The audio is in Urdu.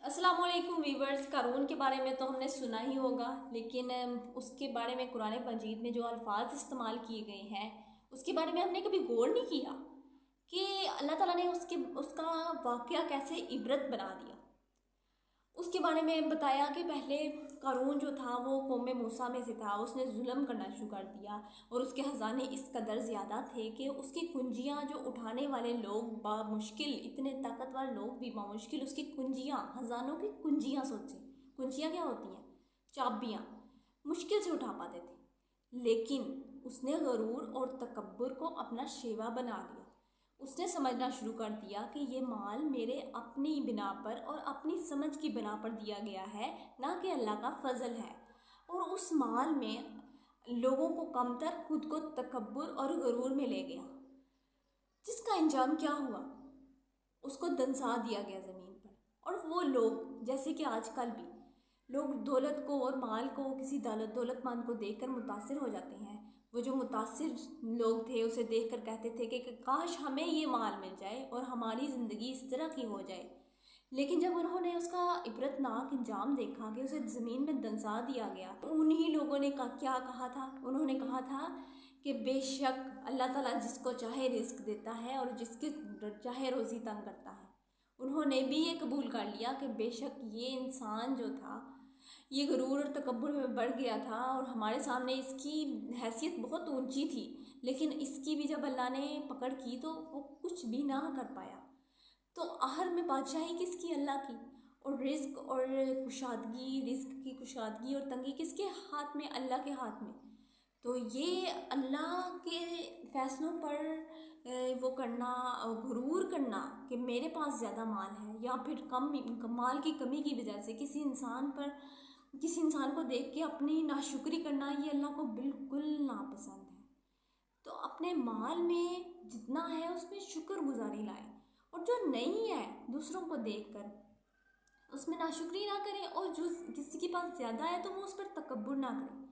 السلام علیکم ویورز، قارون کے بارے میں تو ہم نے سنا ہی ہوگا، لیکن اس کے بارے میں قرآن مجید میں جو الفاظ استعمال کیے گئے ہیں اس کے بارے میں ہم نے کبھی غور نہیں کیا کہ اللہ تعالیٰ نے اس کا واقعہ کیسے عبرت بنا دیا۔ اس کے بارے میں بتایا کہ پہلے قارون جو تھا وہ قوم موسیٰ میں سے تھا، اس نے ظلم کرنا شروع کر دیا اور اس کے خزانے اس قدر زیادہ تھے کہ اس کی کنجیاں جو اٹھانے والے لوگ بامشکل، اتنے طاقتور لوگ بھی بامشکل اس کی کنجیاں، خزانوں کی کنجیاں، سوچیں کنجیاں کیا ہوتی ہیں؟ چابیاں، مشکل سے اٹھا پاتے تھے۔ لیکن اس نے غرور اور تکبر کو اپنا شیوا بنا لیا۔ اس نے سمجھنا شروع کر دیا کہ یہ مال میرے اپنی بنا پر اور اپنی سمجھ کی بنا پر دیا گیا ہے، نہ کہ اللہ کا فضل ہے، اور اس مال میں لوگوں کو کمتر، خود کو تکبر اور غرور میں لے گیا، جس کا انجام کیا ہوا؟ اس کو دنسا دیا گیا زمین پر۔ اور وہ لوگ، جیسے کہ آج کل بھی لوگ دولت کو اور مال کو، کسی دولت مند کو دیکھ کر متاثر ہو جاتے ہیں، وہ جو متاثر لوگ تھے اسے دیکھ کر کہتے تھے کہ کاش ہمیں یہ مال مل جائے اور ہماری زندگی اس طرح کی ہو جائے۔ لیکن جب انہوں نے اس کا عبرتناک انجام دیکھا کہ اسے زمین میں دنسا دیا گیا، تو انہی لوگوں نے کیا کہا تھا؟ انہوں نے کہا تھا کہ بے شک اللہ تعالیٰ جس کو چاہے رزق دیتا ہے اور جس کی چاہے روزی تنگ کرتا ہے۔ انہوں نے بھی یہ قبول کر لیا کہ بے شک یہ انسان جو تھا یہ غرور اور تکبر میں بڑھ گیا تھا اور ہمارے سامنے اس کی حیثیت بہت اونچی تھی، لیکن اس کی بھی جب اللہ نے پکڑ کی تو وہ کچھ بھی نہ کر پایا۔ تو آخر میں بادشاہی کس کی؟ اللہ کی، اور رزق اور کشادگی، رزق کی کشادگی اور تنگی کس کے ہاتھ میں؟ اللہ کے ہاتھ میں۔ تو یہ اللہ کے فیصلوں پر وہ کرنا، غرور کرنا کہ میرے پاس زیادہ مال ہے، یا پھر مال کی کمی کی وجہ سے کسی انسان کو دیکھ کے اپنی ناشکری کرنا، یہ اللہ کو بالکل ناپسند ہے۔ تو اپنے مال میں جتنا ہے اس میں شکر گزاری لائیں، اور جو نہیں ہے دوسروں کو دیکھ کر اس میں ناشکری نہ کریں، اور جو کسی کے پاس زیادہ ہے تو وہ اس پر تکبر نہ کریں۔